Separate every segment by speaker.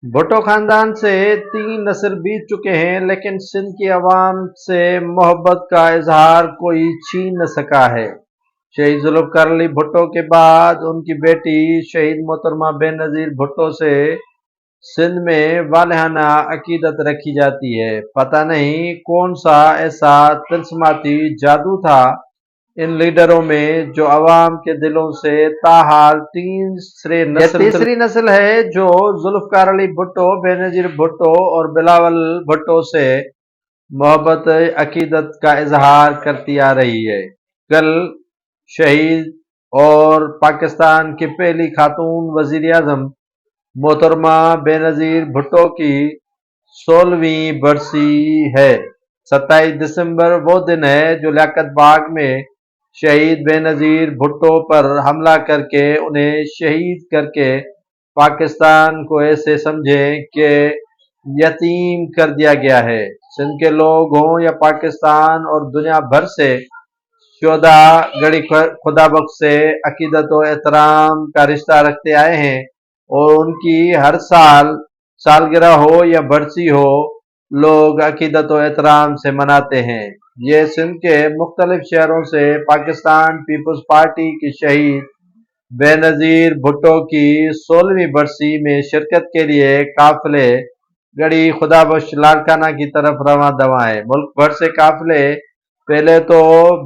Speaker 1: भुट्टो खानदान से 3 नस्ल बीत चुके हैं, लेकिन सिंध की आवाम से मोहब्बत का इजहार कोई छीन न सका है। शहीद जुल्फ़िकार अली भुट्टो के बाद उनकी बेटी शहीद मोहतरमा बेनज़ीर भुट्टो से सिंध में वालिहाना अकीदत रखी जाती है। पता नहीं कौन सा ऐसा तिलस्माती जादू था इन लीडरों में जो अवाम के दिलों से ताहाल तीसरी नस्ल है जो जुल्फ़िकार अली भुट्टो, बेनज़ीर भुट्टो और बिलावल भुट्टो से मोहब्बत अकीदत का इजहार करती आ रही है। कल शहीद और पाकिस्तान की पहली खातून वज़ीर आज़म मोहतरमा बेनज़ीर भुट्टो की 16वीं बरसी है। 27 दिसंबर वो दिन है जो लियाकत बाग में शहीद बेनज़ीर भुट्टो पर हमला करके उन्हें शहीद करके पाकिस्तान को ऐसे समझें कि यतीम कर दिया गया है। सिंध के लोग हों या पाकिस्तान और दुनिया भर से शुहदा गड़ी खुदा बख्श से अकीदत व एहतराम का रिश्ता रखते आए हैं और उनकी हर साल सालगिरह हो या बरसी हो, लोग अकीदत व एहतराम से मनाते हैं। ये सिंध के मुख्तलिफ शहरों से पाकिस्तान पीपल्स पार्टी की शहीद बेनज़ीर भुट्टो की 16वीं बरसी में शिरकत के लिए काफिले गड़ी खुदा बख्श लाड़काना की तरफ रवां दवा है। मुल्क भर से काफिले पहले तो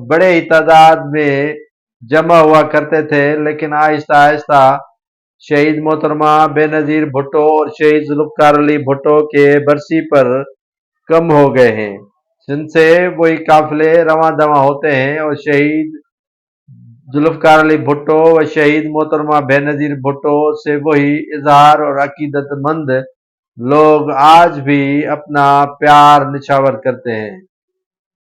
Speaker 1: बड़े ही तादाद में जमा हुआ करते थे, लेकिन आहिस्ता आहिस्ता शहीद मोहतरमा बेनज़ीर भुट्टो और शहीद जुल्फ़िकार अली भुट्टो के बरसी पर कम हो गए हैं। सिंध से वही काफिले रवां दवा होते हैं और शहीद जुल्फ़िकार अली भुट्टो व शहीद मोहतरमा बेनज़ीर भुट्टो से वही इजहार और अकीदतमंद लोग आज भी अपना प्यार निछावर करते हैं।